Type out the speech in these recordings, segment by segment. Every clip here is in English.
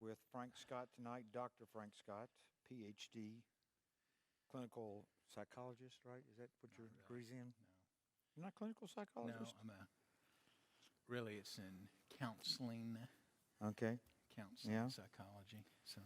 with Frank Scott tonight, Dr. Frank Scott, PhD, clinical psychologist, right? Is that what your degree's in? No. You're not a clinical psychologist? No, really it's in counseling, Okay. Yeah. psychology. So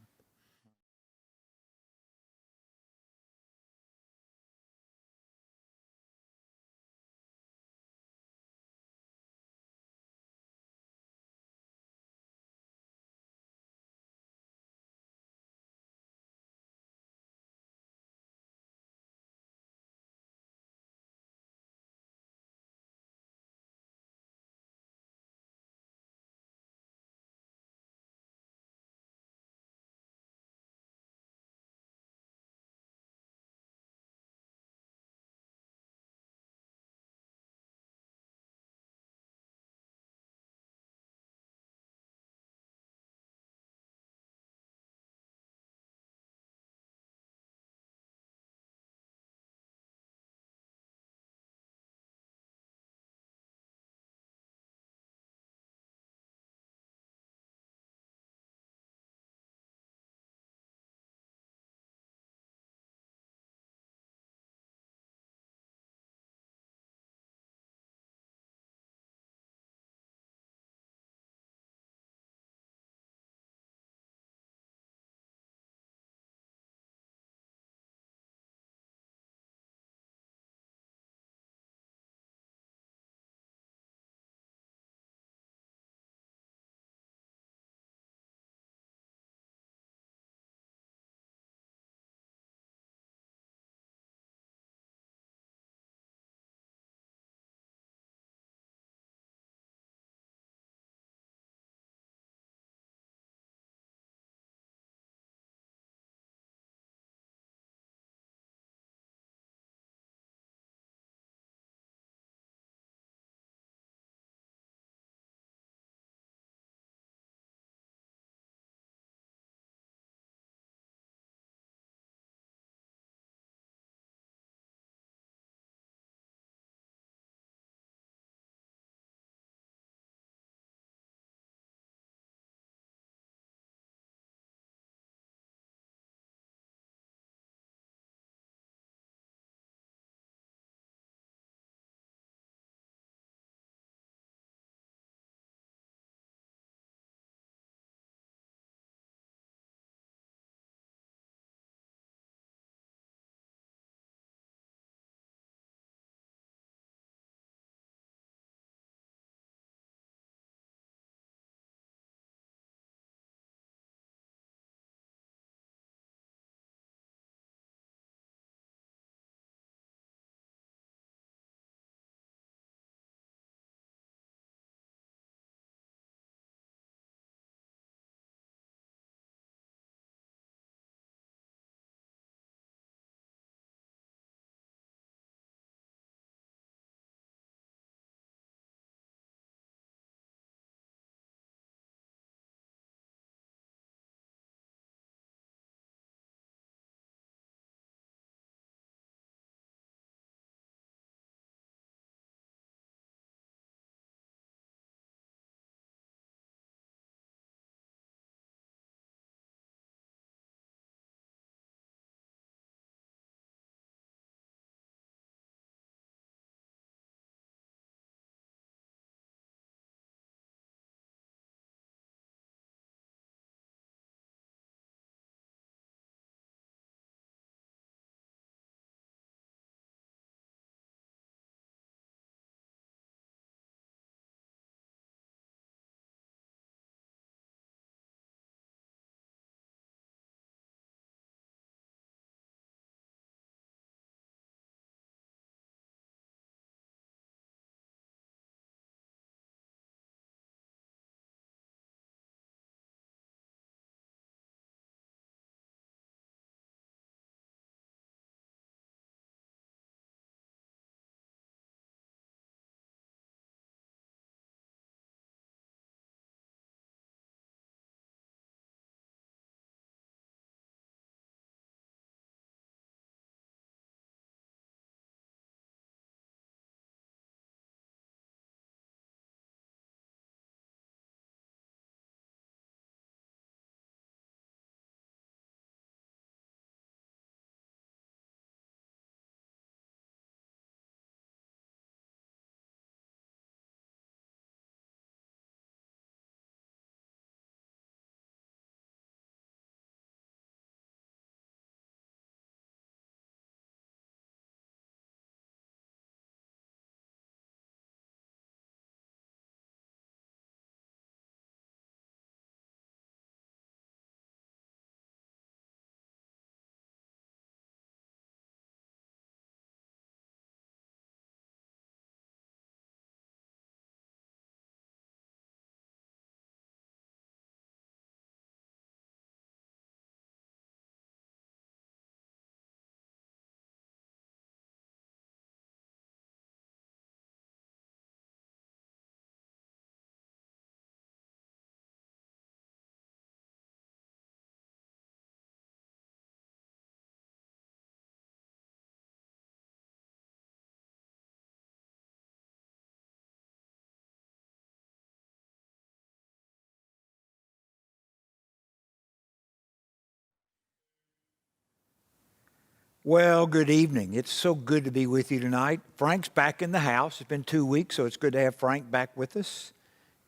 Well, good evening. It's so good to be with you tonight. Frank's back in the house. It's been 2 weeks, so it's good to have Frank back with us.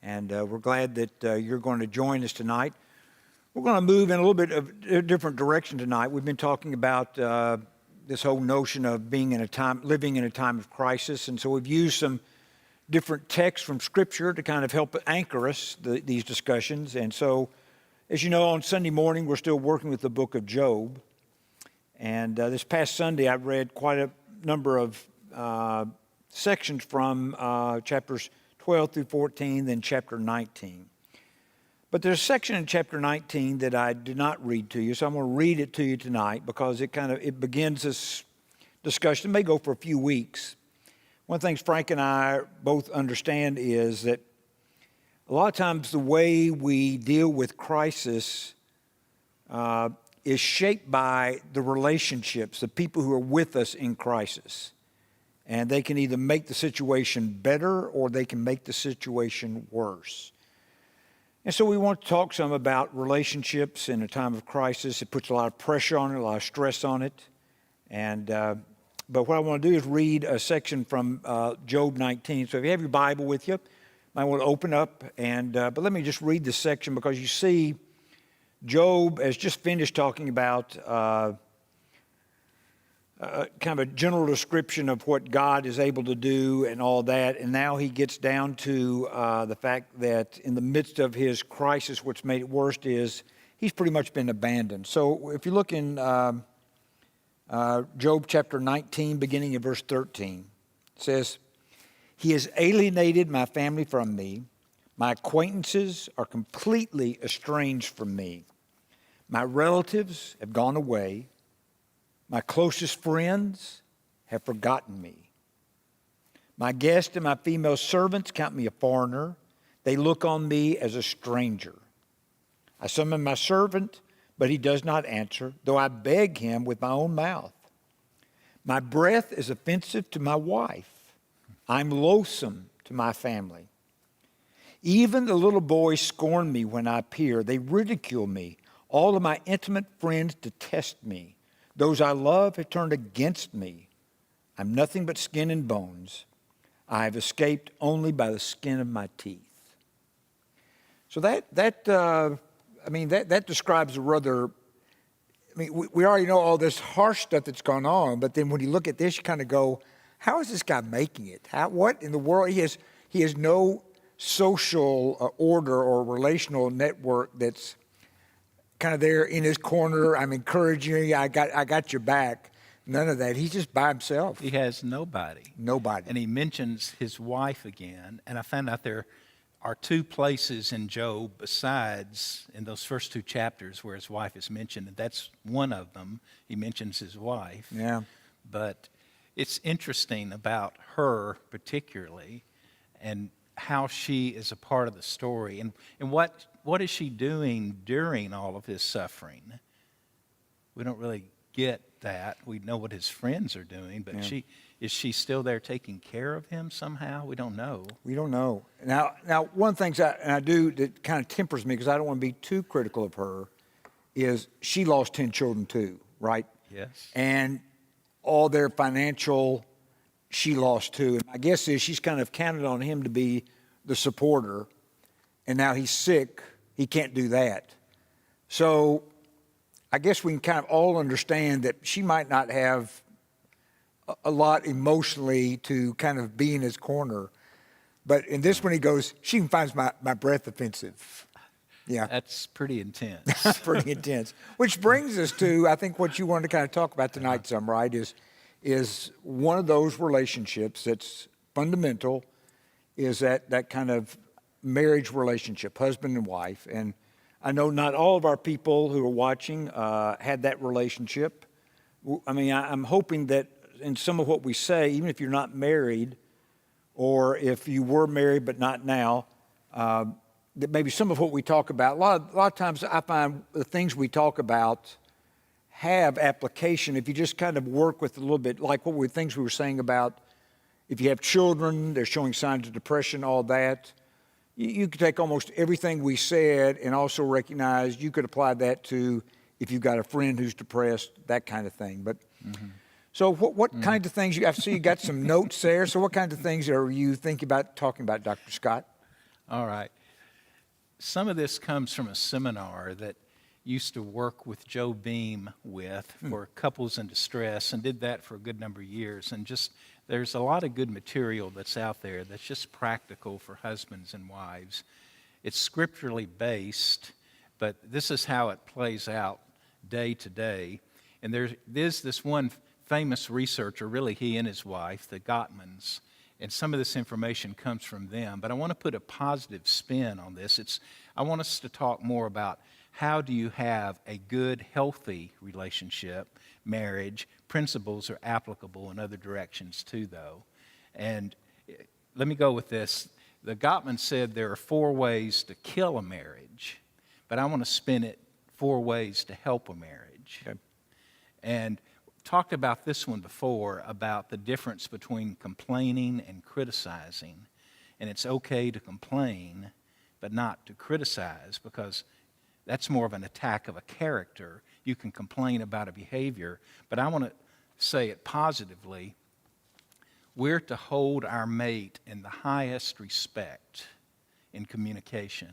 And we're glad that you're going to join us tonight. We're going to move in a little bit of a different direction tonight. We've been talking about this whole notion of living in a time of crisis. And so we've used some different texts from Scripture to kind of help anchor us, these discussions. And so, as you know, on Sunday morning, we're still working with the book of Job. And this past Sunday, I read quite a number of sections from chapters 12 through 14, then chapter 19. But there's a section in chapter 19 that I did not read to you, so I'm going to read it to you tonight because it begins this discussion. It may go for a few weeks. One of the things Frank and I both understand is that a lot of times the way we deal with crisis is shaped by the relationships, the people who are with us in crisis. And they can either make the situation better or they can make the situation worse. And so we want to talk some about relationships in a time of crisis. It puts a lot of pressure on it, a lot of stress on it. And but what I want to do is read a section from Job 19. So if you have your Bible with you, I want to open up. But let me just read this section because you see Job has just finished talking about kind of a general description of what God is able to do and all that. And now he gets down to the fact that in the midst of his crisis, what's made it worse is he's pretty much been abandoned. So if you look in Job chapter 19, beginning in verse 13, it says, "He has alienated my family from me. My acquaintances are completely estranged from me. My relatives have gone away. My closest friends have forgotten me. My guests and my female servants count me a foreigner. They look on me as a stranger. I summon my servant, but he does not answer, though I beg him with my own mouth. My breath is offensive to my wife. I'm loathsome to my family. Even the little boys scorn me when I appear. They ridicule me. All of my intimate friends detest me. Those I love have turned against me. I'm nothing but skin and bones. I have escaped only by the skin of my teeth." So that describes a rather, we already know all this harsh stuff that's gone on, but then when you look at this, you kind of go, how is this guy making it? What in the world? He has no social order or relational network that's kind of there in his corner. I'm encouraging you. I got your back. None of that. He's just by himself. He has nobody. Nobody. And he mentions his wife again. And I found out there are two places in Job besides in those first two chapters where his wife is mentioned. And that's one of them. He mentions his wife. Yeah. But it's interesting about her particularly and how she is a part of the story. And what is she doing during all of his suffering? We don't really get that. We know what his friends are doing, but is she still there taking care of him somehow? We don't know. We don't know. Now one of the things I do that kind of tempers me, because I don't want to be too critical of her, is she lost 10 children too, right? Yes. And all their financial, she lost too. And my guess is she's kind of counted on him to be the supporter, and now he's sick. He can't do that. So I guess we can kind of all understand that she might not have a lot emotionally to kind of be in his corner. But in this one, he goes, she even finds my breath offensive. Yeah. That's pretty intense. Pretty intense. Which brings us to, I think, what you wanted to kind of talk about tonight, some, right, is one of those relationships that's fundamental is that kind of marriage relationship, husband and wife. And I know not all of our people who are watching had that relationship. I mean, I'm hoping that in some of what we say, even if you're not married, or if you were married but not now, that maybe some of what we talk about, a lot of times I find the things we talk about have application if you just kind of work with a little bit, like things we were saying about if you have children, they're showing signs of depression, all that. You could take almost everything we said and also recognize you could apply that to if you've got a friend who's depressed, that kind of thing. But So what kind of things, I see you got some notes there. So what kind of things are you thinking about talking about, Dr. Scott? All right. Some of this comes from a seminar that used to work with Joe Beam with for couples in distress, and did that for a good number of years. And just there's a lot of good material that's out there that's just practical for husbands and wives. It's scripturally based, but this is how it plays out day to day. And there's this one famous researcher, really he and his wife, the Gottmans, and some of this information comes from them. But I want to put a positive spin on this. I want us to talk more about how do you have a good, healthy relationship, marriage. Principles are applicable in other directions too, though. And let me go with this. The Gottman said there are 4 ways to kill a marriage, but I want to spin it 4 ways to help a marriage. Okay. And talked about this one before, about the difference between complaining and criticizing. And it's okay to complain, but not to criticize, because that's more of an attack of a character. You can complain about a behavior, but I want to say it positively. We're to hold our mate in the highest respect in communication.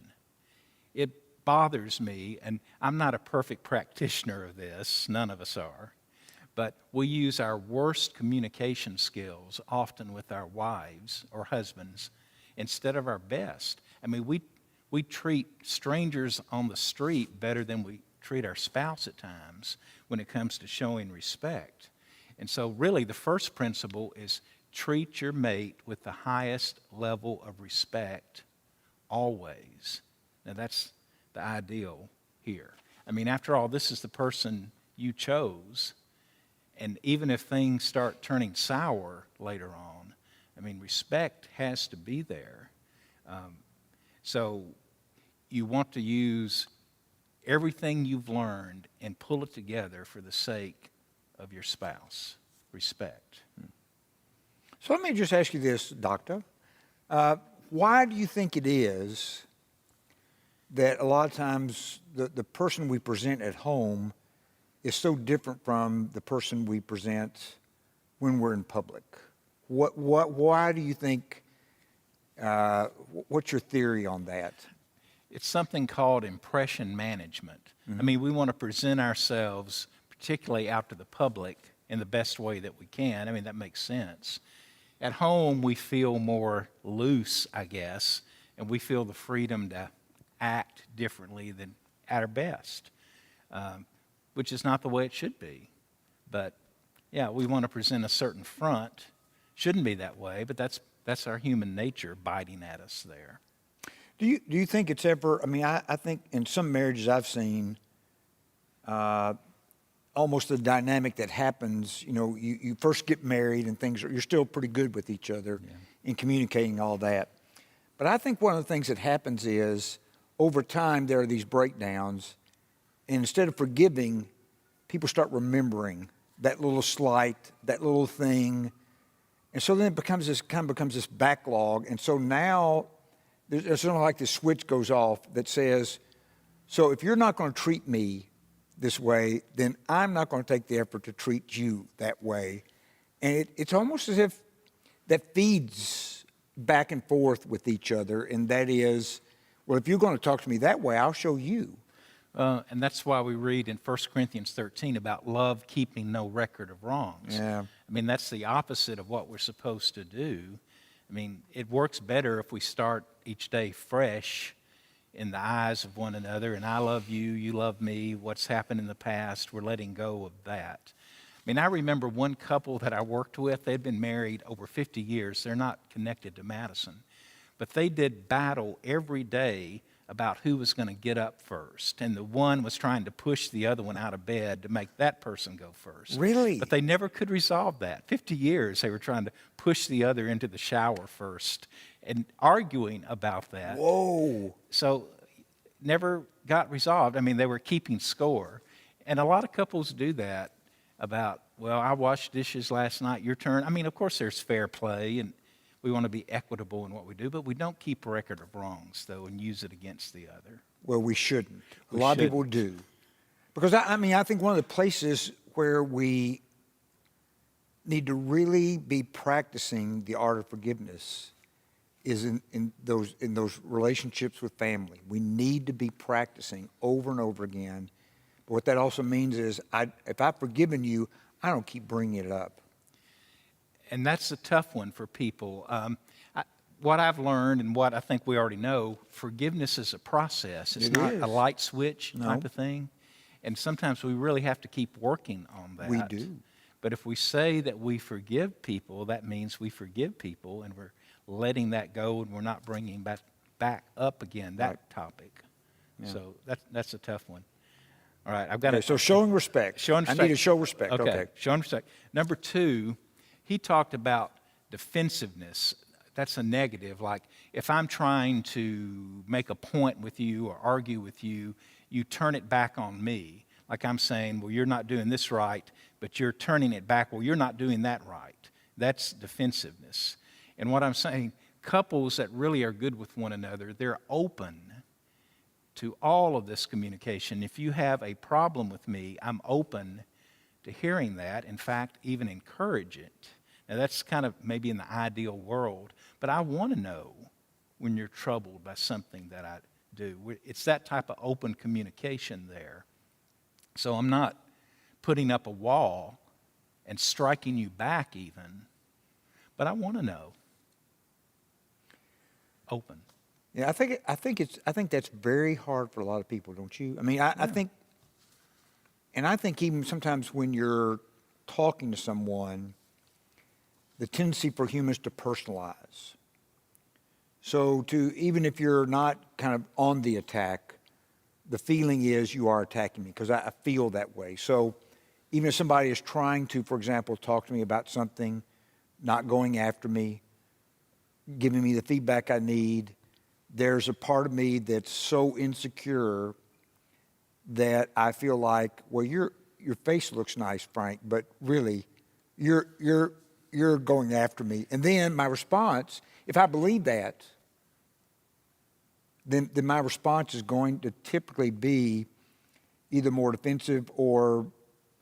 It bothers me, and I'm not a perfect practitioner of this, none of us are, but we use our worst communication skills often with our wives or husbands instead of our best. I mean, we treat strangers on the street better than we treat our spouse at times when it comes to showing respect. And so really the first principle is treat your mate with the highest level of respect always. Now that's the ideal here. I mean, after all, this is the person you chose. And even if things start turning sour later on, I mean, respect has to be there. So you want to use everything you've learned and pull it together for the sake of your spouse. Respect. So let me just ask you this, Doctor. Why do you think it is that a lot of times the person we present at home is so different from the person we present when we're in public? Why do you think, what's your theory on that? It's something called impression management. I mean, we want to present ourselves, particularly out to the public, in the best way that we can. I mean, that makes sense. At home, we feel more loose, I guess, and we feel the freedom to act differently than at our best, which is not the way it should be. But, yeah, we want to present a certain front. Shouldn't be that way, but that's our human nature biting at us there. Do you think it's ever, I mean, I think in some marriages I've seen, almost the dynamic that happens, you know, you first get married and you're still pretty good with each other in communicating all that. But I think one of the things that happens is over time there are these breakdowns, and instead of forgiving, people start remembering that little slight, that little thing. And so then it becomes this backlog. And so now there's something like this switch goes off that says, so if you're not going to treat me this way, then I'm not going to take the effort to treat you that way. And it's almost as if that feeds back and forth with each other. And that is, well, if you're going to talk to me that way, I'll show you. And that's why we read in 1 Corinthians 13 about love keeping no record of wrongs. Yeah. I mean, that's the opposite of what we're supposed to do. I mean, it works better if we start each day fresh in the eyes of one another, and I love you, you love me, what's happened in the past, we're letting go of that. I mean, I remember one couple that I worked with, they'd been married over 50 years. They're not connected to Madison, but they did battle every day about who was going to get up first, and the one was trying to push the other one out of bed to make that person go first. Really? But they never could resolve that. 50 years they were trying to push the other into the shower first and arguing about that. Whoa. So never got resolved. I mean, they were keeping score. And a lot of couples do that about, well, I washed dishes last night, your turn. I mean, of course there's fair play, and we want to be equitable in what we do, but we don't keep record of wrongs, though, and use it against the other. Well, we shouldn't. A lot of people do. Because, I mean, I think one of the places where we need to really be practicing the art of forgiveness is in those relationships with family. We need to be practicing over and over again. But what that also means is, if I've forgiven you, I don't keep bringing it up. And that's a tough one for people. What I've learned and what I think we already know, forgiveness is a process. It's not a light switch type of thing. And sometimes we really have to keep working on that. We do. But if we say that we forgive people, that means we forgive people and we're letting that go and we're not bringing back up again that topic. Yeah. So that's a tough one. All right, I've got so showing respect. Showing respect. I need to show respect. Okay. Showing respect. Number 2, he talked about defensiveness. That's a negative. Like if I'm trying to make a point with you or argue with you, you turn it back on me. Like I'm saying, well, you're not doing this right, but you're turning it back. Well, you're not doing that right. That's defensiveness. And what I'm saying, couples that really are good with one another, they're open to all of this communication. If you have a problem with me, I'm open to hearing that. In fact, even encourage it. Now, that's kind of maybe in the ideal world, but I want to know when you're troubled by something that I do. It's that type of open communication there. So I'm not putting up a wall and striking you back even, but I want to know. Open. Yeah, I think that's very hard for a lot of people, don't you? I mean, I think even sometimes when you're talking to someone, the tendency for humans to personalize. So even if you're not kind of on the attack, the feeling is you are attacking me because I feel that way. So even if somebody is trying to, for example, talk to me about something, not going after me, giving me the feedback I need, there's a part of me that's so insecure that I feel like, well, your face looks nice, Frank, but really, you're going after me. And then my response, if I believe that, then my response is going to typically be either more defensive or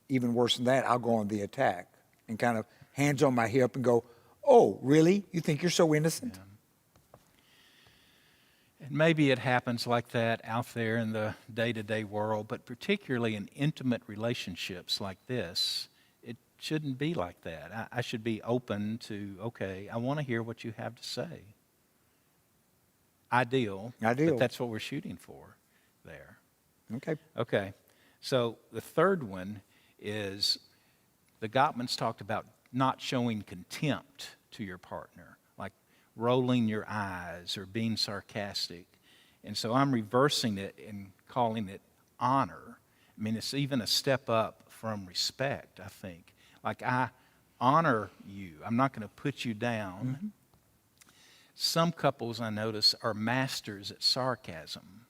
even worse than that, I'll go on the attack and kind of hands on my hip and go, oh, really? You think you're so innocent? Yeah. And maybe it happens like that out there in the day-to-day world, but particularly in intimate relationships like this, it shouldn't be like that. I should be open to, okay, I want to hear what you have to say. Ideal. But that's what we're shooting for there. Okay. So the third one is the Gottmans talked about not showing contempt to your partner, like rolling your eyes or being sarcastic. And so I'm reversing it and calling it honor. I mean, it's even a step up from respect, I think. Like, I honor you. I'm not going to put you down. Mm-hmm. Some couples, I notice, are masters at sarcasm.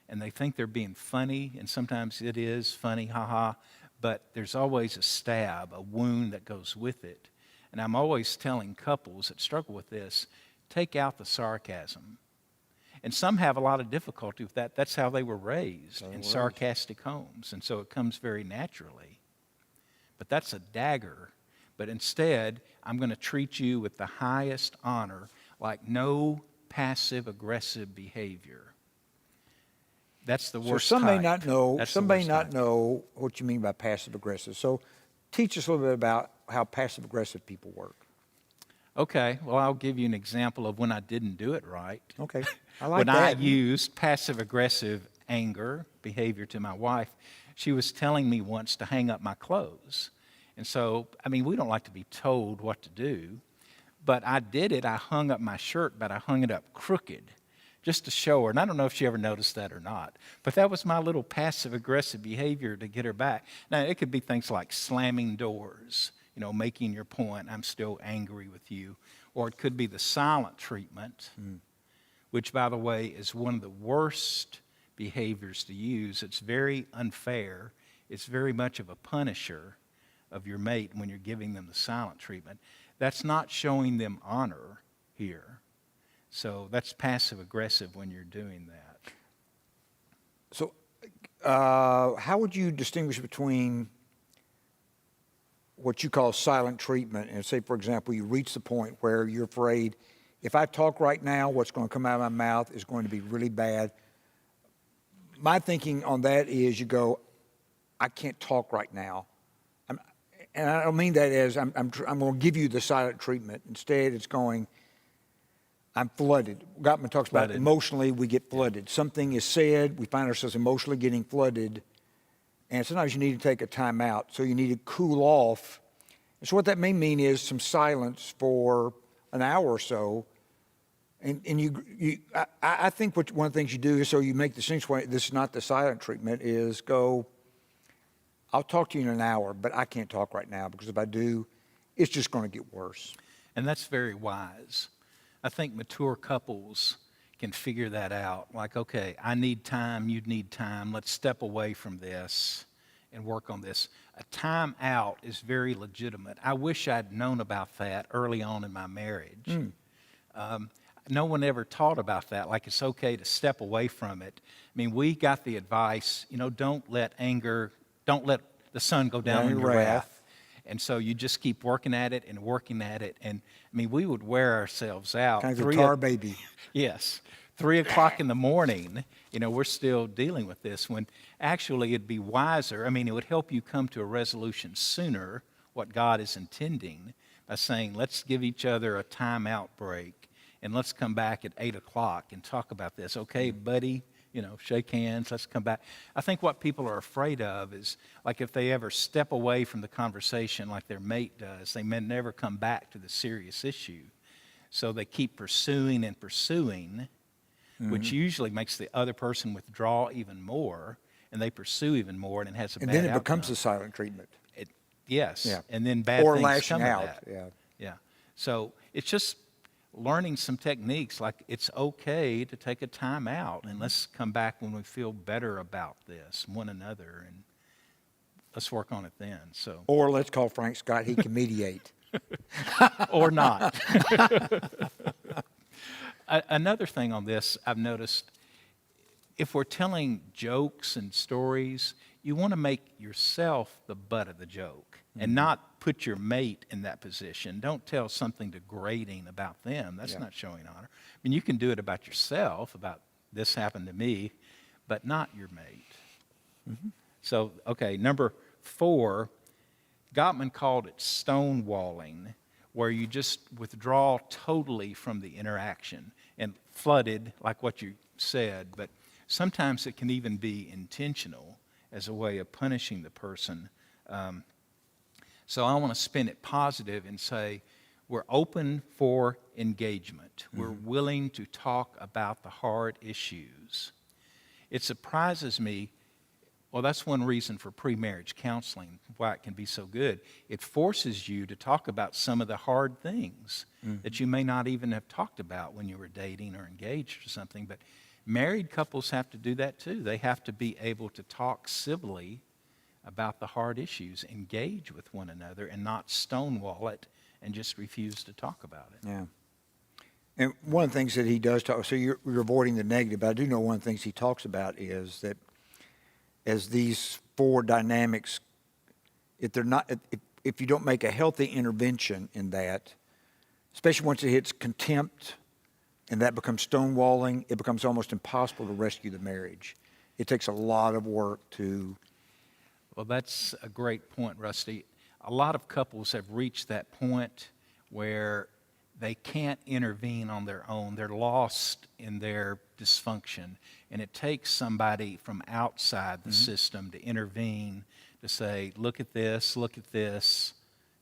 And they think they're being funny, and sometimes it is funny, haha, but there's always a stab, a wound that goes with it. And I'm always telling couples that struggle with this, take out the sarcasm. And some have a lot of difficulty with that. That's how they were raised, in sarcastic homes, and so it comes very naturally. But that's a dagger. But instead, I'm going to treat you with the highest honor, like no passive-aggressive behavior. That's the worst So some type. may not know. That's some may not know what you mean by passive-aggressive. So teach us a little bit about how passive-aggressive people work. Okay. Well, I'll give you an example of when I didn't do it right. Okay. I like when that. I used passive-aggressive anger behavior to my wife, she was telling me once to hang up my clothes. And so, I mean, we don't like to be told what to do, but I did it. I hung up my shirt, but I hung it up crooked just to show her. And I don't know if she ever noticed that or not, but that was my little passive-aggressive behavior to get her back. Now, it could be things like slamming doors, making your point, I'm still angry with you. Or it could be the silent treatment, which, by the way, is one of the worst behaviors to use. It's very unfair. It's very much of a punisher of your mate when you're giving them the silent treatment. That's not showing them honor here. So that's passive-aggressive when you're doing that. So how would you distinguish between what you call silent treatment, and say, for example, you reach the point where you're afraid, if I talk right now, what's going to come out of my mouth is going to be really bad. My thinking on that is you go, I can't talk right now. And I don't mean that as I'm going to give you the silent treatment. Instead, it's going, I'm flooded. Gottman talks about emotionally, we get flooded. Something is said, we find ourselves emotionally getting flooded, and sometimes you need to take a time out. So you need to cool off. And so what that may mean is some silence for an hour or so. And I think one of the things you do is, so you make the distinction, this is not the silent treatment, is go, I'll talk to you in an hour, but I can't talk right now, because if I do, it's just going to get worse. And that's very wise. I think mature couples can figure that out. Like, okay, I need time, you need time. Let's step away from this and work on this. A time out is very legitimate. I wish I'd known about that early on in my marriage. No one ever taught about that, like it's okay to step away from it. I mean, we got the advice, don't let the sun go down in your wrath. And so you just keep working at it and working at it. And I mean, we would wear ourselves out. Kind of a tar baby. Yes. 3 o'clock in the morning, we're still dealing with this, when actually it'd be wiser. I mean, it would help you come to a resolution sooner, what God is intending, by saying, let's give each other a timeout break, and let's come back at 8 o'clock and talk about this. Okay, buddy, shake hands, let's come back. I think what people are afraid of is, like, if they ever step away from the conversation like their mate does, they may never come back to the serious issue. So they keep pursuing and pursuing, which usually makes the other person withdraw even more, and they pursue even more, and it has a bad outcome. And then it becomes a silent treatment. Yes, yeah. And then bad or things lashing come out. of that. Yeah. So it's just learning some techniques, like it's okay to take a time out, and let's come back when we feel better about this, one another, and let's work on it then. So, or let's call Frank Scott, he can mediate. Or not. Another thing on this I've noticed, if we're telling jokes and stories, you want to make yourself the butt of the joke and not put your mate in that position. Don't tell something degrading about them. That's not showing honor. I mean, you can do it about yourself, about this happened to me, but not your mate. So, okay, number 4, Gottman called it stonewalling, where you just withdraw totally from the interaction, and flooded, like what you said, but sometimes it can even be intentional as a way of punishing the person. So I want to spin it positive and say, we're open for engagement. We're willing to talk about the hard issues. It surprises me. Well, that's one reason for pre-marriage counseling, why it can be so good. It forces you to talk about some of the hard things that you may not even have talked about when you were dating or engaged or something. But married couples have to do that too. They have to be able to talk civilly about the hard issues, engage with one another, and not stonewall it and just refuse to talk about it. Yeah. And one of the things that he does talk, so you're avoiding the negative, but I do know one of the things he talks about is that as these 4 dynamics, if you don't make a healthy intervention in that, especially once it hits contempt and that becomes stonewalling, it becomes almost impossible to rescue the marriage. It takes a lot of work to... Well, that's a great point, Rusty. A lot of couples have reached that point where they can't intervene on their own. They're lost in their dysfunction, and it takes somebody from outside the system to intervene, to say, look at this,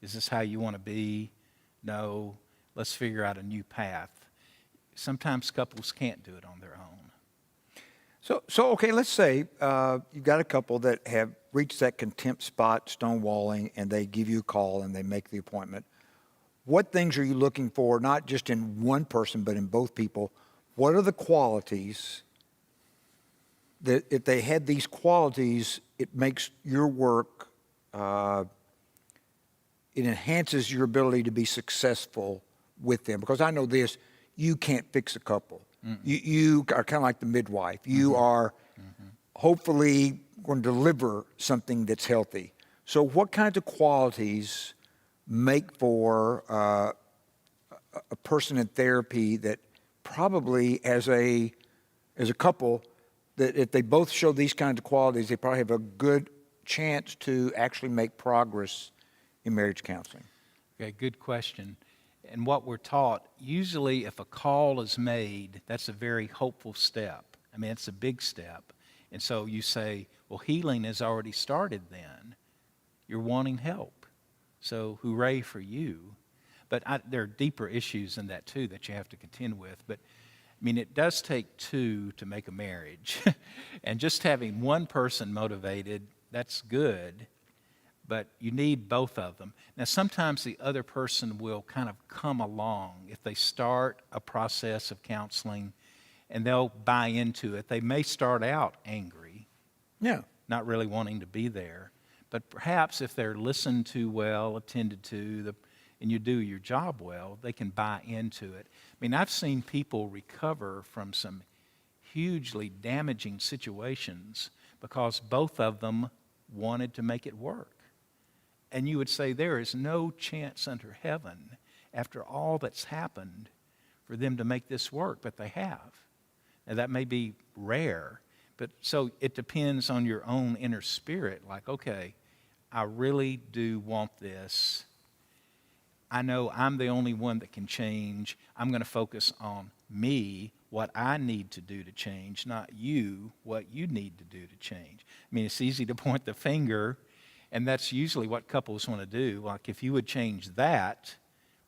is this how you want to be? No, let's figure out a new path. Sometimes couples can't do it on their own. So okay, let's say you've got a couple that have reached that contempt spot, stonewalling, and they give you a call and they make the appointment. What things are you looking for, not just in one person, but in both people? What are the qualities that, if they had these qualities, it makes your work, it enhances your ability to be successful with them? Because I know this, you can't fix a couple. You are kind of like the midwife. You are hopefully going to deliver something that's healthy. So what kinds of qualities make for a person in therapy that probably as a couple, that if they both show these kinds of qualities, they probably have a good chance to actually make progress in marriage counseling? Okay, good question. And what we're taught, usually if a call is made, that's a very hopeful step. I mean, it's a big step. And so you say, well, healing has already started then. You're wanting help. So hooray for you. But there are deeper issues in that too that you have to contend with. But I mean, it does take two to make a marriage. And just having one person motivated, that's good. But you need both of them. Now, sometimes the other person will kind of come along if they start a process of counseling and they'll buy into it. They may start out angry, not really wanting to be there. But perhaps if they're listened to well, attended to, and you do your job well, they can buy into it. I mean, I've seen people recover from some hugely damaging situations because both of them wanted to make it work. And you would say there is no chance under heaven, after all that's happened, for them to make this work, but they have. Now, that may be rare, but so it depends on your own inner spirit. Like, okay, I really do want this. I know I'm the only one that can change. I'm going to focus on me, what I need to do to change, not you, what you need to do to change. I mean, it's easy to point the finger, and that's usually what couples want to do. Like, if you would change that,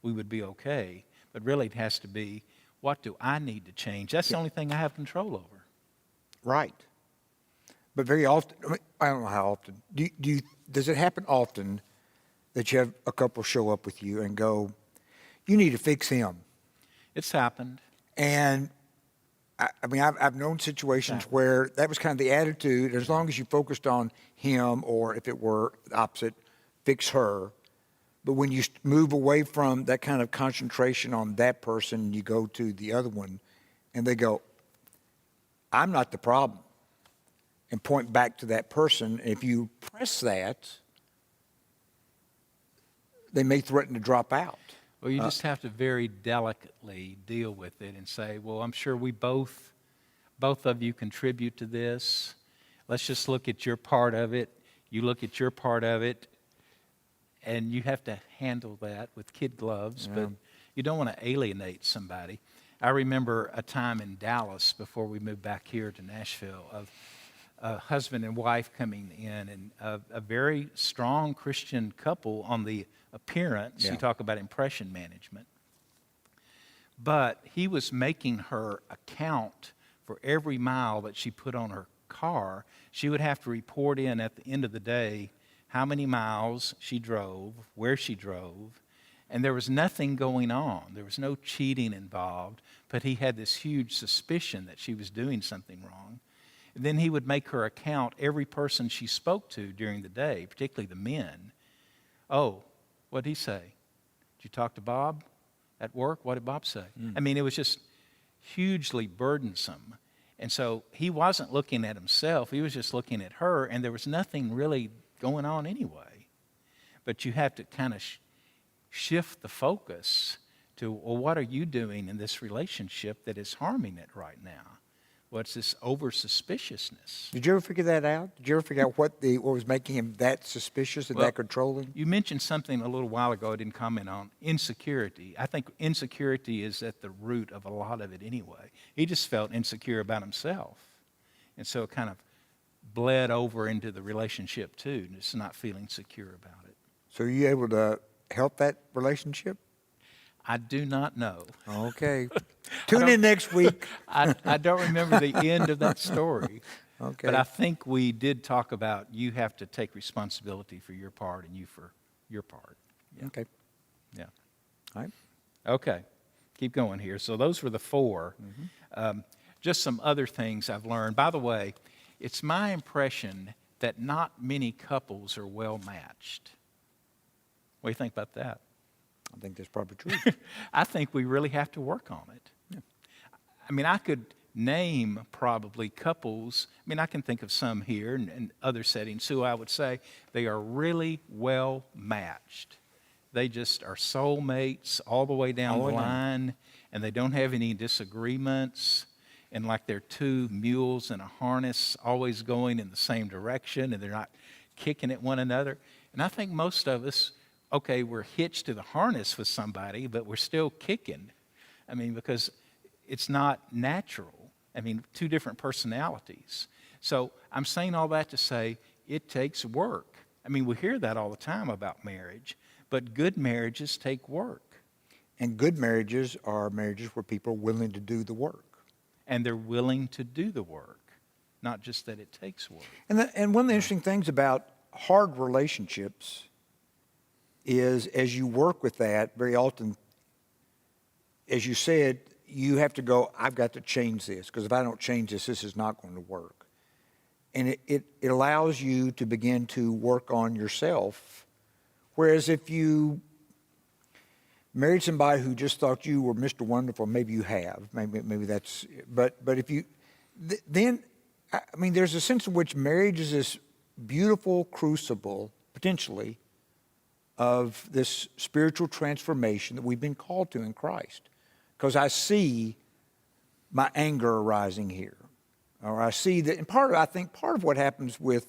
we would be okay. But really, it has to be, what do I need to change? That's the only thing I have control over. Right. But very often, I don't know how often, does it happen often that you have a couple show up with you and go, you need to fix him? It's happened. And I mean, I've known situations where that was kind of the attitude, as long as you focused on him, or if it were the opposite, fix her. But when you move away from that kind of concentration on that person, you go to the other one, and they go, I'm not the problem, and point back to that person. If you press that, they may threaten to drop out. Well, you just have to very delicately deal with it and say, well, I'm sure we both of you contribute to this. Let's just look at your part of it. You look at your part of it. And you have to handle that with kid gloves, but you don't want to alienate somebody. I remember a time in Dallas before we moved back here to Nashville of a husband and wife coming in, and a very strong Christian couple on the appearance. You talk about impression management. But he was making her account for every mile that she put on her car. She would have to report in at the end of the day how many miles she drove, where she drove, and there was nothing going on. There was no cheating involved, but he had this huge suspicion that she was doing something wrong. And then he would make her account every person she spoke to during the day, particularly the men. Oh, what did he say? Did you talk to Bob at work? What did Bob say? I mean, it was just hugely burdensome. And so he wasn't looking at himself. He was just looking at her, and there was nothing really going on anyway. But you have to kind of shift the focus to, well, what are you doing in this relationship that is harming it right now? What's this over-suspiciousness? Did you ever figure that out? Did you ever figure out what was making him that suspicious and that controlling? You mentioned something a little while ago I didn't comment on, insecurity. I think insecurity is at the root of a lot of it anyway. He just felt insecure about himself. And so it kind of bled over into the relationship too, just not feeling secure about it. So are you able to help that relationship? I do not know. Okay. Tune in next week. I don't remember the end of that story. Okay. But I think we did talk about you have to take responsibility for your part and you for your part. Yeah. Okay. Yeah. All right. Okay. Keep going here. So those were the four. Just some other things I've learned. By the way, it's my impression that not many couples are well matched. What do you think about that? I think that's probably true. I think we really have to work on it. I mean, I could name probably couples. I mean, I can think of some here and other settings who I would say they are really well matched. They just are soulmates all the way down the line, and they don't have any disagreements. And like they're two mules in a harness, always going in the same direction, and they're not kicking at one another. And I think most of us, okay, we're hitched to the harness with somebody, but we're still kicking. I mean, because it's not natural. I mean, two different personalities. So I'm saying all that to say it takes work. I mean, we hear that all the time about marriage, but good marriages take work. And good marriages are marriages where people are willing to do the work. And they're willing to do the work, not just that it takes work. And one of the interesting things about hard relationships is as you work with that, very often, as you said, you have to go, I've got to change this, because if I don't change this, this is not going to work. And it allows you to begin to work on yourself. Whereas if you married somebody who just thought you were Mr. Wonderful, maybe you have, maybe that's, but if you, then, I mean, there's a sense in which marriage is this beautiful crucible, potentially, of this spiritual transformation that we've been called to in Christ. Because I see my anger arising here. Or I see that, and I think part of what happens with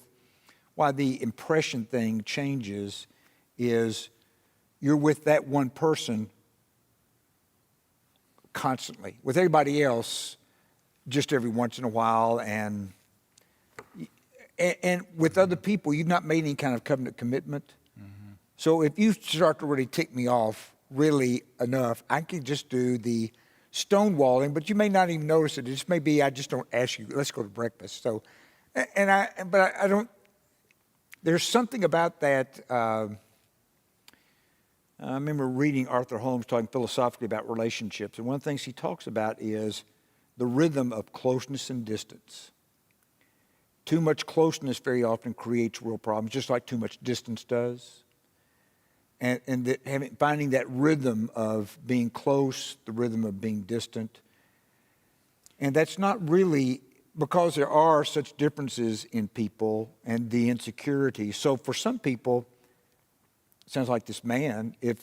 why the impression thing changes is you're with that one person constantly. With everybody else, just every once in a while, and with other people, you've not made any kind of covenant commitment. Mm-hmm. So if you start to really tick me off really enough, I can just do the stonewalling, but you may not even notice it. It just may be I just don't ask you, let's go to breakfast. So, but I don't, there's something about that. I remember reading Arthur Holmes talking philosophically about relationships, and one of the things he talks about is the rhythm of closeness and distance. Too much closeness very often creates real problems, just like too much distance does. And finding that rhythm of being close, the rhythm of being distant. And that's not really because there are such differences in people and the insecurity. So for some people, it sounds like this man, if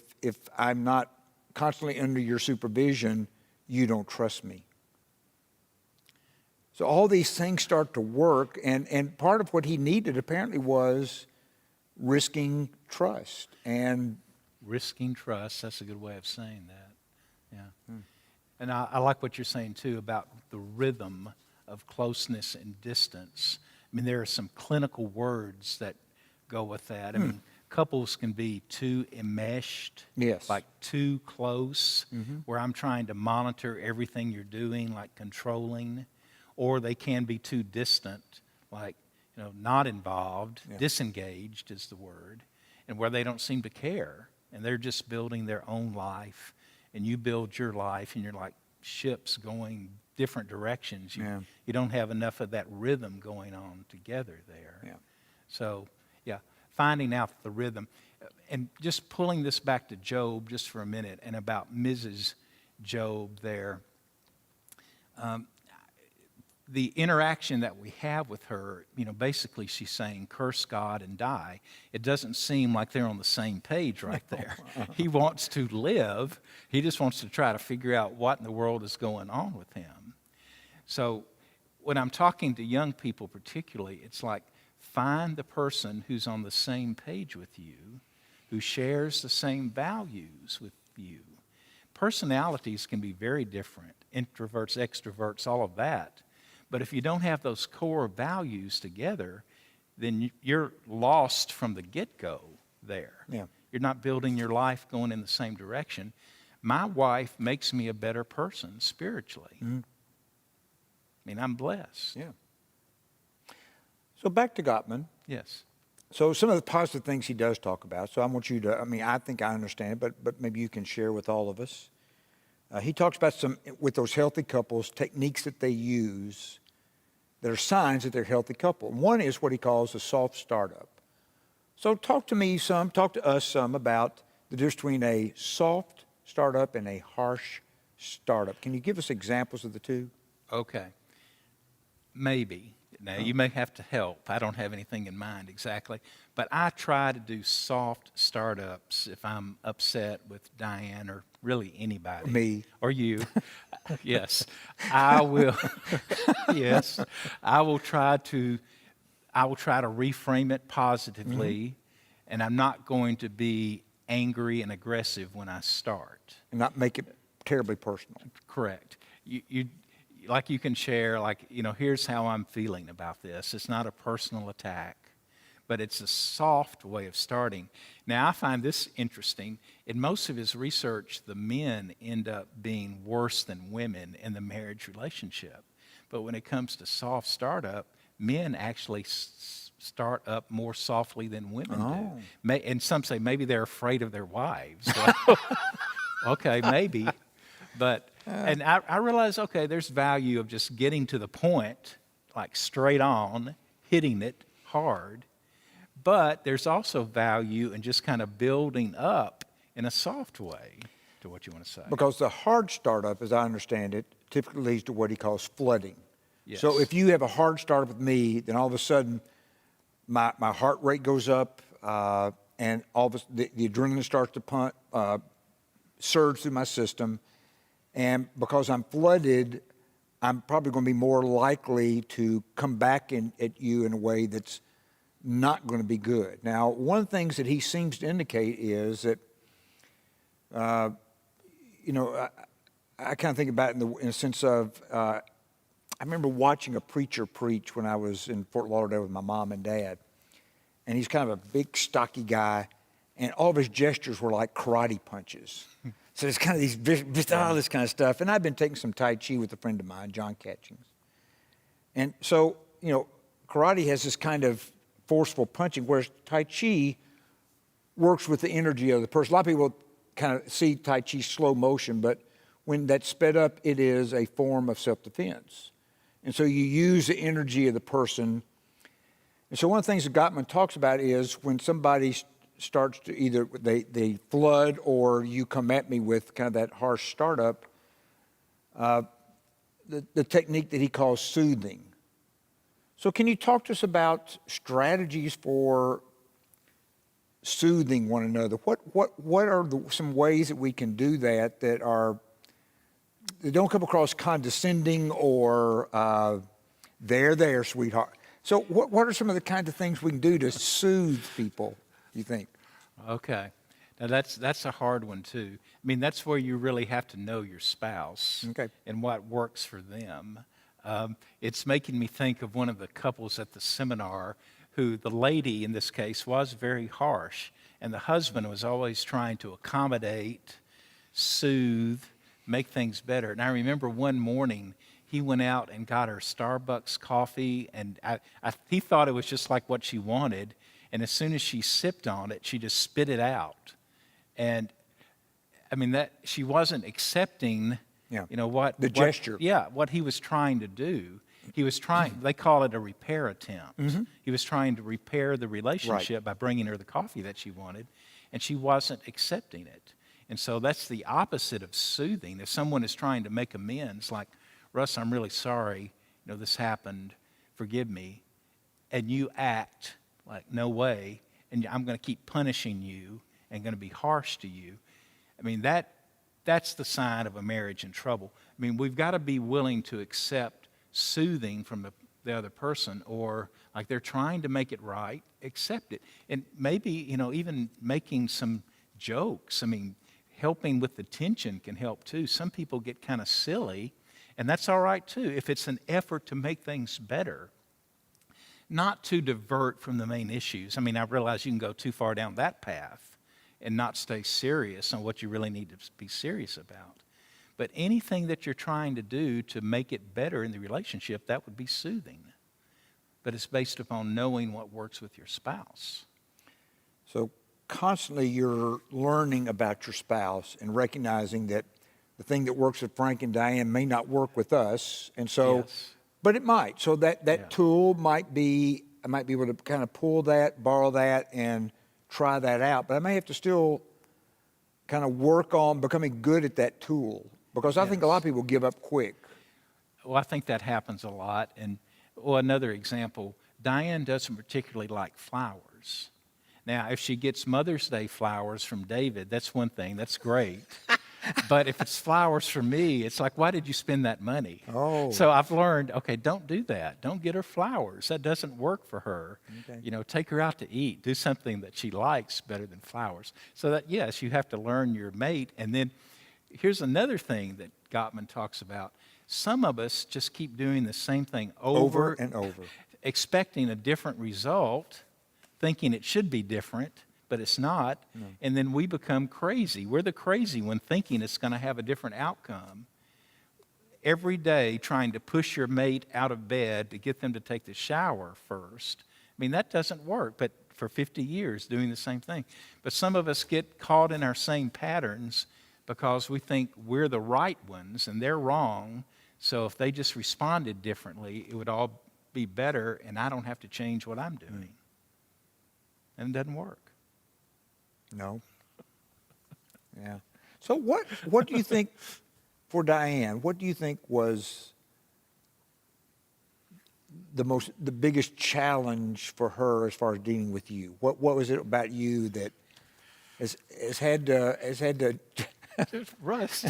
I'm not constantly under your supervision, you don't trust me. So all these things start to work, and part of what he needed apparently was risking trust. And risking trust, that's a good way of saying that. Yeah. And I like what you're saying too about the rhythm of closeness and distance. I mean, there are some clinical words that go with that. I mean, couples can be too enmeshed, yes, like too close, where I'm trying to monitor everything you're doing, like controlling, or they can be too distant, like, not involved, disengaged is the word, and where they don't seem to care, and they're just building their own life, and you build your life, and you're like ships going different directions. You don't have enough of that rhythm going on together there. Yeah. So, finding out the rhythm. And just pulling this back to Job just for a minute, and about Mrs. Job there. The interaction that we have with her, basically she's saying, curse God and die. It doesn't seem like they're on the same page right there. He wants to live. He just wants to try to figure out what in the world is going on with him. So when I'm talking to young people particularly, it's like, find the person who's on the same page with you, who shares the same values with you. Personalities can be very different, introverts, extroverts, all of that. But if you don't have those core values together, then you're lost from the get-go there. Yeah. You're not building your life going in the same direction. My wife makes me a better person spiritually. I mean, I'm blessed. Yeah. So back to Gottman. Yes. So some of the positive things he does talk about. So I want you to, I think I understand it, but maybe you can share with all of us. He talks about with those healthy couples, techniques that they use that are signs that they're a healthy couple. One is what he calls a soft startup. So talk to us some about the difference between a soft startup and a harsh startup. Can you give us examples of the two? Okay. Maybe. Now, you may have to help. I don't have anything in mind exactly. But I try to do soft startups if I'm upset with Diane or really anybody. Me. Or you. Yes. I will. Yes. I will try to reframe it positively, and I'm not going to be angry and aggressive when I start. And not make it terribly personal. Correct. You like you can share, like, here's how I'm feeling about this. It's not a personal attack, but it's a soft way of starting. Now, I find this interesting. In most of his research, the men end up being worse than women in the marriage relationship. But when it comes to soft startup, men actually start up more softly than women do. And some say maybe they're afraid of their wives. Well, okay, maybe. But, and I realize, okay, there's value of just getting to the point, like straight on, hitting it hard. But there's also value in just kind of building up in a soft way to what you want to say. Because the hard startup, as I understand it, typically leads to what he calls flooding. Yes. So if you have a hard startup with me, then all of a sudden my heart rate goes up, and all of the adrenaline starts to surge through my system. And because I'm flooded, I'm probably going to be more likely to come back at you in a way that's not going to be good. Now, one of the things that he seems to indicate is that, I kind of think about it in the sense of, I remember watching a preacher preach when I was in Fort Lauderdale with my mom and dad. And he's kind of a big, stocky guy, and all of his gestures were like karate punches. So it's kind of all this kind of stuff. And I've been taking some Tai Chi with a friend of mine, John Catchings. And so, karate has this kind of forceful punching, whereas Tai Chi works with the energy of the person. A lot of people kind of see Tai Chi slow motion, but when that's sped up, it is a form of self-defense. And so you use the energy of the person. And so one of the things that Gottman talks about is when somebody starts to either they flood or you come at me with kind of that harsh startup, the technique that he calls soothing. So can you talk to us about strategies for soothing one another? What are some ways that we can do that that don't come across condescending or there, sweetheart? So what are some of the kinds of things we can do to soothe people, you think? Okay. Now, that's a hard one, too. I mean, that's where you really have to know your spouse and what works for them. It's making me think of one of the couples at the seminar who the lady, in this case, was very harsh, and the husband was always trying to accommodate, soothe, make things better. And I remember one morning, he went out and got her Starbucks coffee, and he thought it was just like what she wanted. And as soon as she sipped on it, she just spit it out. And I mean, that she wasn't accepting, what the gesture. What he was trying to do. He was trying. They call it a repair attempt. Mm-hmm. He was trying to repair the relationship by bringing her the coffee that she wanted, and she wasn't accepting it. And so that's the opposite of soothing. If someone is trying to make amends, like, Russ, I'm really sorry, this happened, forgive me, and you act like, no way, and I'm going to keep punishing you and going to be harsh to you. I mean, that's the sign of a marriage in trouble. I mean, we've got to be willing to accept soothing from the other person, or like they're trying to make it right, accept it. And maybe, even making some jokes. I mean, helping with the tension can help too. Some people get kind of silly, and that's all right too, if it's an effort to make things better. Not to divert from the main issues. I mean, I realize you can go too far down that path and not stay serious on what you really need to be serious about. But anything that you're trying to do to make it better in the relationship, that would be soothing. But it's based upon knowing what works with your spouse. So constantly you're learning about your spouse and recognizing that the thing that works with Frank and Diane may not work with us. And so... Yes. But it might. So that tool might be, I might be able to kind of pull that, borrow that, and try that out. But I may have to still kind of work on becoming good at that tool. Because I think a lot of people give up quick. Well, I think that happens a lot. And well, another example, Diane doesn't particularly like flowers. Now, if she gets Mother's Day flowers from David, that's one thing. That's great. But if it's flowers for me, it's like, why did you spend that money? Oh. So I've learned, okay, don't do that. Don't get her flowers. That doesn't work for her. Okay. You know, take her out to eat. Do something that she likes better than flowers. So that, yes, you have to learn your mate. And then here's another thing that Gottman talks about. Some of us just keep doing the same thing over and over, expecting a different result, thinking it should be different, but it's not. No. And then we become crazy. We're the crazy one thinking it's going to have a different outcome. Every day trying to push your mate out of bed to get them to take the shower first. I mean, that doesn't work, but for 50 years doing the same thing. But some of us get caught in our same patterns because we think we're the right ones and they're wrong. So if they just responded differently, it would all be better and I don't have to change what I'm doing. And it doesn't work. No. Yeah. So what do you think, for Diane, what do you think was the biggest challenge for her as far as dealing with you? What was it about you that has had to Russ.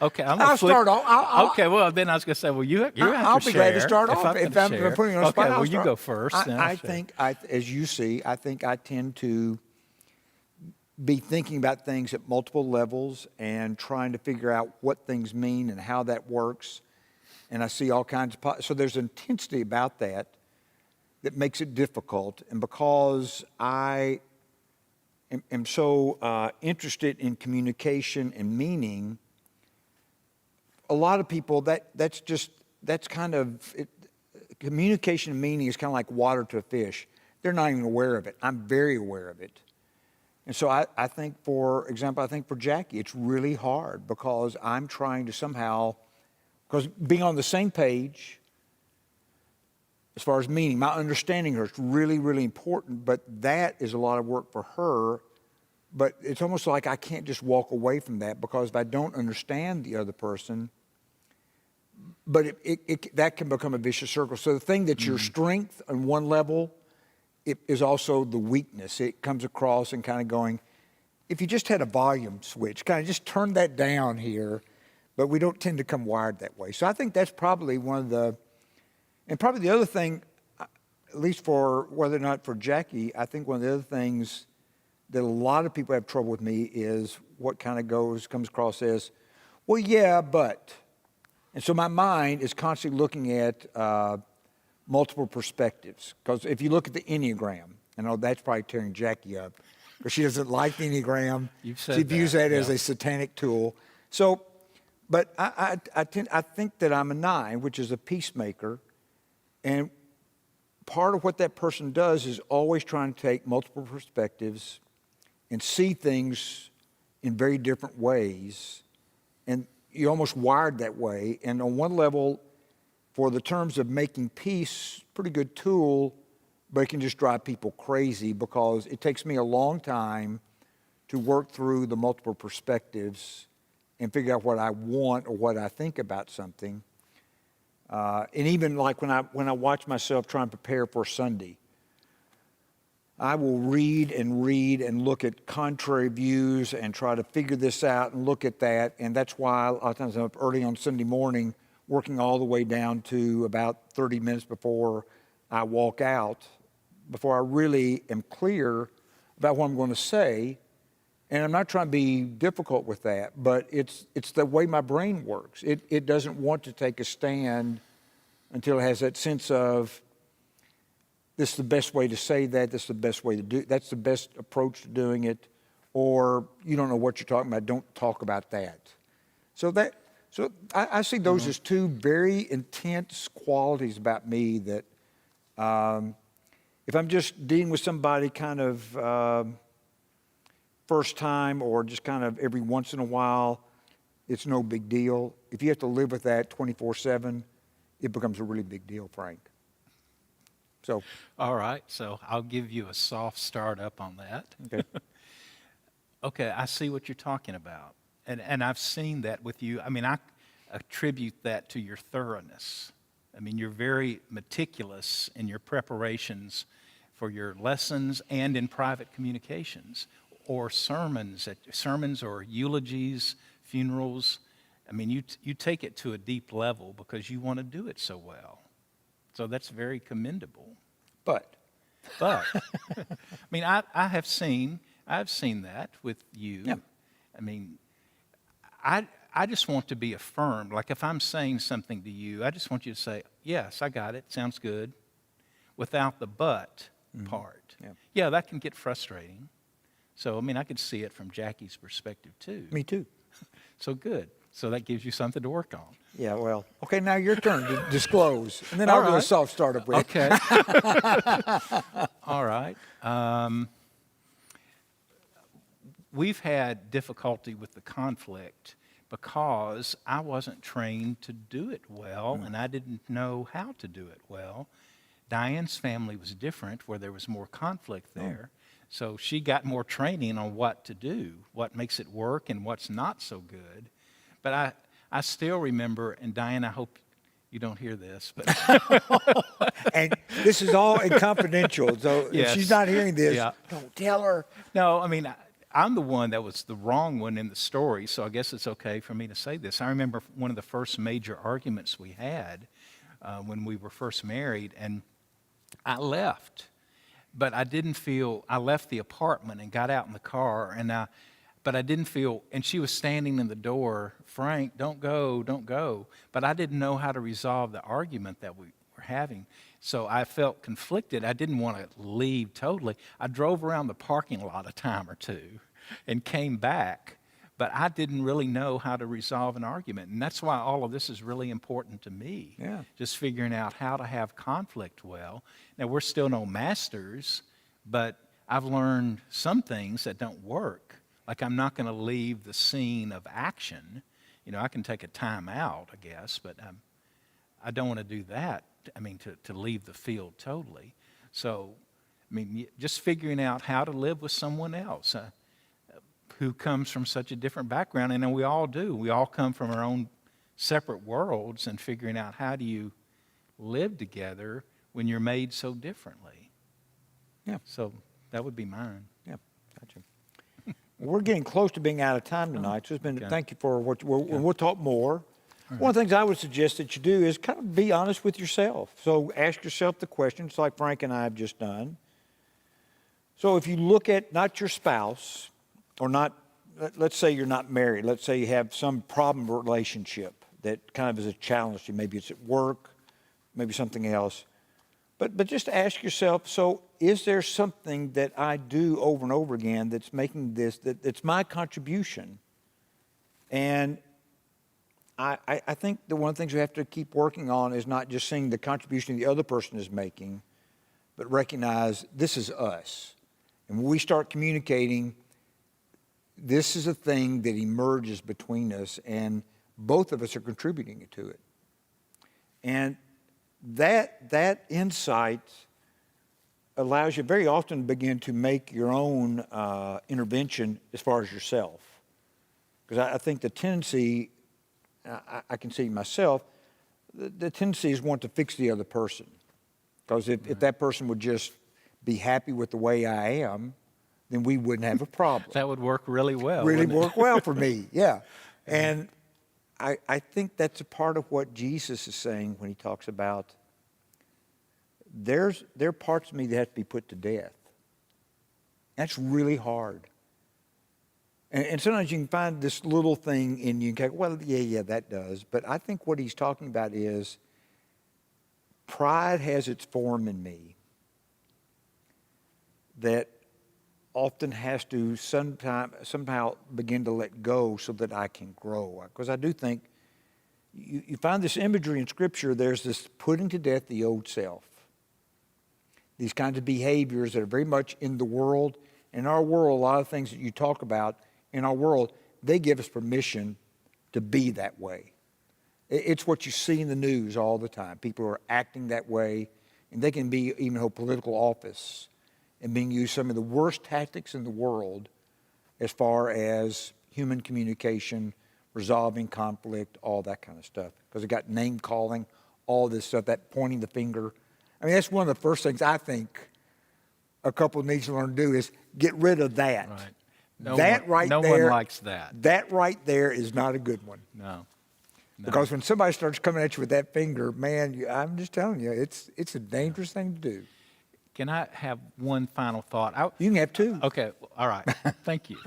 Okay, I'll start off. Okay, well, then I was going to say, well, you have I'll to be share. glad to start off. If I'm putting you on the spot, okay, well, you start. go first. I think, as you see, I think I tend to be thinking about things at multiple levels and trying to figure out what things mean and how that works. And I see all kinds of... So there's intensity about that makes it difficult. And because I am so interested in communication and meaning, a lot of people, that's kind of... communication and meaning is kind of like water to a fish. They're not even aware of it. I'm very aware of it. And so I think, for example, for Jackie, it's really hard because I'm trying to somehow, because being on the same page as far as meaning, my understanding her is really, really important, but that is a lot of work for her. But it's almost like I can't just walk away from that because if I don't understand the other person, but that can become a vicious circle. So the thing that's your strength on one level, it is also the weakness. It comes across and kind of going, if you just had a volume switch, kind of just turn that down here, but we don't tend to come wired that way. So I think that's probably one of the, and probably the other thing, at least for whether or not for Jackie, I think one of the other things that a lot of people have trouble with me is what kind of comes across as, well, yeah, but. And so my mind is constantly looking at multiple perspectives. Because if you look at the Enneagram, I know that's probably tearing Jackie up, because she doesn't like the Enneagram. She views that as a satanic tool. So, but I think that I'm a 9, which is a peacemaker. And part of what that person does is always trying to take multiple perspectives and see things in very different ways. And you're almost wired that way. And on one level, for the terms of making peace, pretty good tool, but it can just drive people crazy because it takes me a long time to work through the multiple perspectives and figure out what I want or what I think about something. And even like when I watch myself try and prepare for Sunday, I will read and look at contrary views and try to figure this out and look at that. And that's why a lot of times I'm up early on Sunday morning, working all the way down to about 30 minutes before I walk out, before I really am clear about what I'm going to say. And I'm not trying to be difficult with that, but it's the way my brain works. It doesn't want to take a stand until it has that sense of, this is the best way to say that, this is the best way to do, that's the best approach to doing it, or you don't know what you're talking about, don't talk about that. So I see those as two very intense qualities about me that if I'm just dealing with somebody kind of first time or just kind of every once in a while, it's no big deal. If you have to live with that 24/7, it becomes a really big deal, Frank. So, all right, so I'll give you a soft start up on that. Okay. Okay, I see what you're talking about. And I've seen that with you. I mean, attribute that to your thoroughness. I mean, you're very meticulous in your preparations for your lessons and in private communications or sermons or eulogies, funerals. I mean, you take it to a deep level because you want to do it so well. So that's very commendable. But I mean, I've seen that with you. Yeah. I mean, I just want to be affirmed. Like if I'm saying something to you, I just want you to say, yes, I got it, sounds good, without the but part. Yeah. Yeah, that can get frustrating. So, I mean, I could see it from Jackie's perspective too. me too. So good. So that gives you something to work on. Yeah, well, okay, now your turn to disclose. And then All I'll do a right. soft startup with. Okay. All right. We've had difficulty with the conflict because I wasn't trained to do it well, and I didn't know how to do it well. Diane's family was different, where there was more conflict there. So she got more training on what to do, what makes it work and what's not so good. But I still remember, and Diane, I hope you don't hear this, but And this is all in confidential, so if Yes. she's not hearing this, Yeah. don't tell her. no, I mean, I'm the one that was the wrong one in the story, so I guess it's okay for me to say this. I remember one of the first major arguments we had when we were first married, and I left. But I didn't feel, I left the apartment and got out in the car, but I didn't feel, and she was standing in the door, Frank, don't go, don't go. But I didn't know how to resolve the argument that we were having. So I felt conflicted. I didn't want to leave totally. I drove around the parking lot a time or two and came back, but I didn't really know how to resolve an argument. And that's why all of this is really important to me. Yeah. Just figuring out how to have conflict well. Now, we're still no masters, but I've learned some things that don't work. Like I'm not going to leave the scene of action. You know, I can take a time out, I guess, but I don't want to do that. I mean, to leave the field totally. So, I mean, just figuring out how to live with someone else who comes from such a different background, and then we all do. We all come from our own separate worlds, and figuring out how do you live together when you're made so differently. Yeah. So that would be mine. Yeah, gotcha. We're getting close to being out of time tonight, so it's been, Okay. thank you for what, we'll talk more. One of the things I would suggest that you do is kind of be honest with yourself. So ask yourself the questions like Frank and I have just done. So if you look at not your spouse, or not, let's say you're not married, let's say you have some problem relationship that kind of is a challenge to you, maybe it's at work, maybe something else. But just ask yourself, so is there something that I do over and over again that's making this, that's my contribution? And I think that one of the things we have to keep working on is not just seeing the contribution the other person is making, but recognize this is us. And when we start communicating, this is a thing that emerges between us, and both of us are contributing to it. And that insight allows you very often to begin to make your own intervention as far as yourself. Because I think the tendency, I can see myself, the tendency is want to fix the other person. Because if that person would just be happy with the way I am, then we wouldn't have a problem. That would work really well. Really wouldn't it? work well for me, yeah. And I think that's a part of what Jesus is saying when he talks about there are parts of me that have to be put to death. That's really hard. And sometimes you can find this little thing in you and go, well, yeah, that does. But I think what he's talking about is pride has its form in me that often has to somehow begin to let go so that I can grow. Because I do think you find this imagery in Scripture, there's this putting to death the old self. These kinds of behaviors that are very much in the world. In our world, a lot of things that you talk about in our world, they give us permission to be that way. It's what you see in the news all the time. People are acting that way, and they can be even hold political office and being used some of the worst tactics in the world as far as human communication, resolving conflict, all that kind of stuff. Because it got name calling, all this stuff, that pointing the finger. I mean, that's one of the first things I think a couple needs to learn to do is get rid of that. Right. No one likes that. That right there is not a good one. No. Because when somebody starts coming at you with that finger, man, I'm just telling you, it's a dangerous thing to do. Can I have one final thought? You can have two. Okay, all right. Thank you.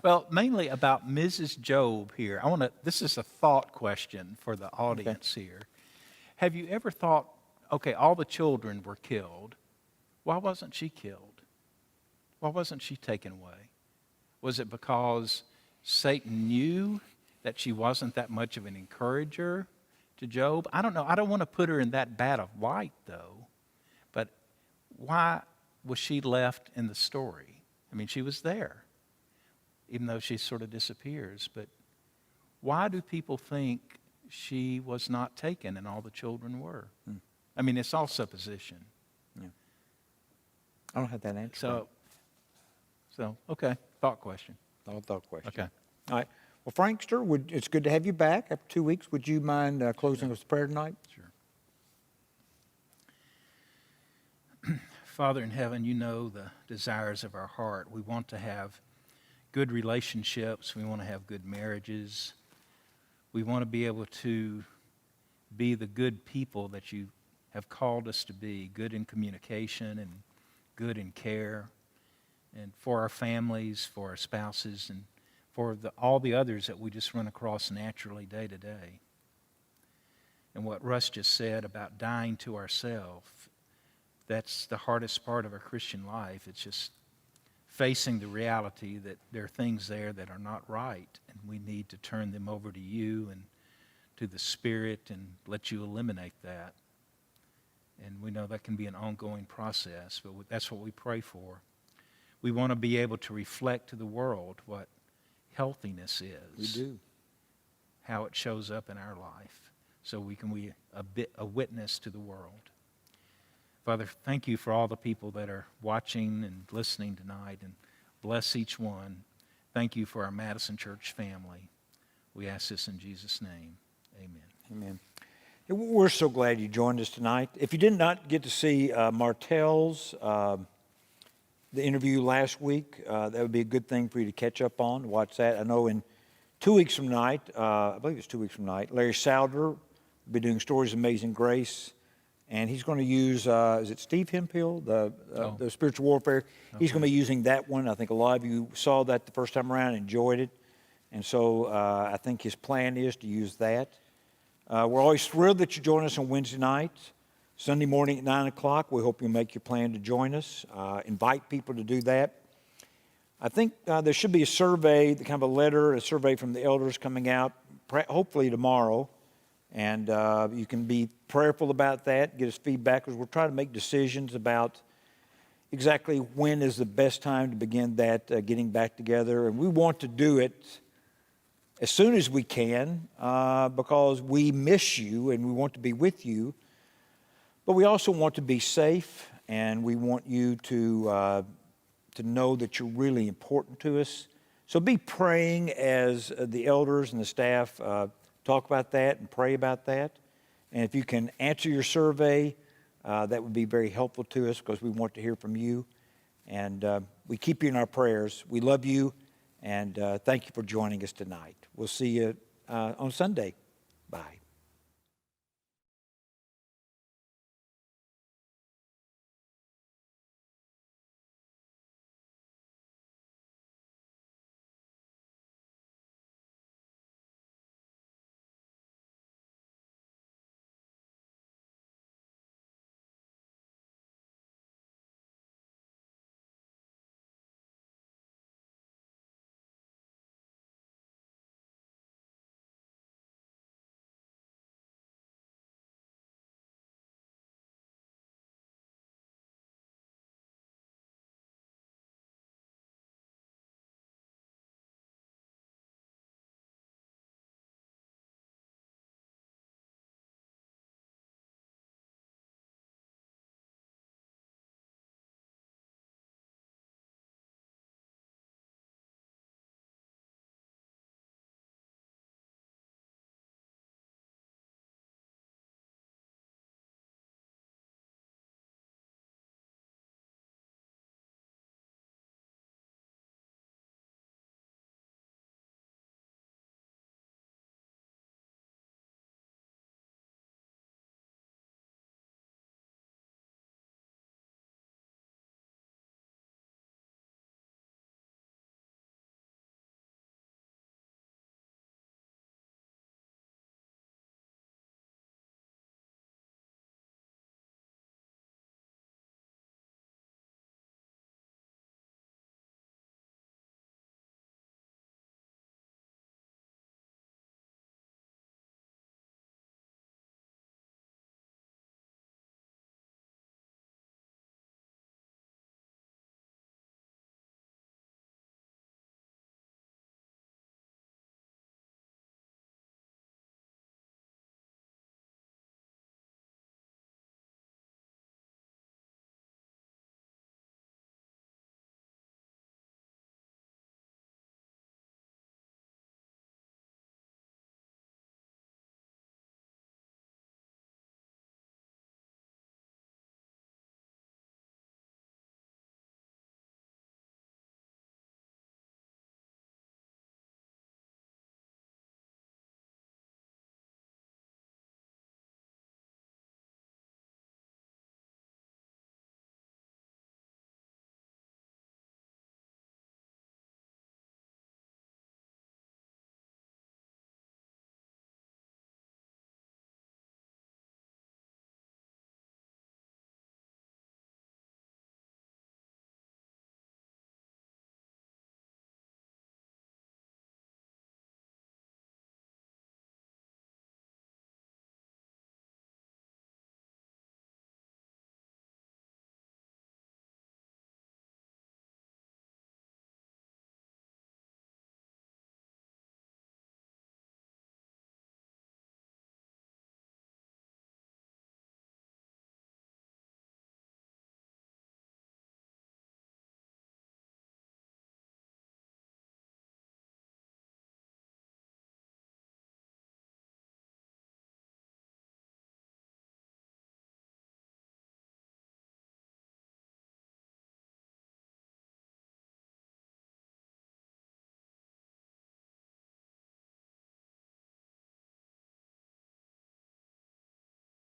Well, mainly about Mrs. Job here. This is a thought question for the audience here. Have you ever thought, okay, all the children were killed. Why wasn't she killed? Why wasn't she taken away? Was it because Satan knew that she wasn't that much of an encourager to Job? I don't know. I don't want to put her in that bad of light, though. But why was she left in the story? I mean, she was there, even though she sort of disappears. But why do people think she was not taken and all the children were? I mean, it's all supposition. Yeah. I don't have that answer. So okay, thought question. Thought question. Okay. All right. Well, Frankster, it's good to have you back after 2 weeks. Would you mind closing us with prayer tonight? Sure. Father in heaven, you know the desires of our heart. We want to have good relationships. We want to have good marriages. We want to be able to be the good people that you have called us to be, good in communication and good in care, and for our families, for our spouses, and for all the others that we just run across naturally day to day. And what Russ just said about dying to ourselves, that's the hardest part of our Christian life. It's just facing the reality that there are things there that are not right, and we need to turn them over to you and to the Spirit and let you eliminate that. And we know that can be an ongoing process, but that's what we pray for. We want to be able to reflect to the world what healthiness is. We do. How it shows up in our life, so we can be a witness to the world. Father, thank you for all the people that are watching and listening tonight, and bless each one. Thank you for our Madison Church family. We ask this in Jesus' name. Amen. Amen. We're so glad you joined us tonight. If you did not get to see Martell's the interview last week, that would be a good thing for you to catch up on, watch that. I know in 2 weeks from tonight, I believe it's 2 weeks from tonight, Larry Souder will be doing Stories of Amazing Grace, and he's going to use, is it Steve Hemphill, the spiritual warfare? Okay. He's going to be using that one. I think a lot of you saw that the first time around, enjoyed it, and so I think his plan is to use that. We're always thrilled that you join us on Wednesday night. Sunday morning at 9 o'clock, we hope you'll make your plan to join us. Invite people to do that. I think there should be a survey, kind of a survey from the elders coming out, hopefully tomorrow. And you can be prayerful about that, get us feedback, because we're trying to make decisions about exactly when is the best time to begin that getting back together. And we want to do it as soon as we can because we miss you and we want to be with you. But we also want to be safe, and we want you to know that you're really important to us. So be praying as the elders and the staff talk about that and pray about that. And if you can answer your survey, that would be very helpful to us because we want to hear from you. And we keep you in our prayers. We love you, and thank you for joining us tonight. We'll see you on Sunday. Bye.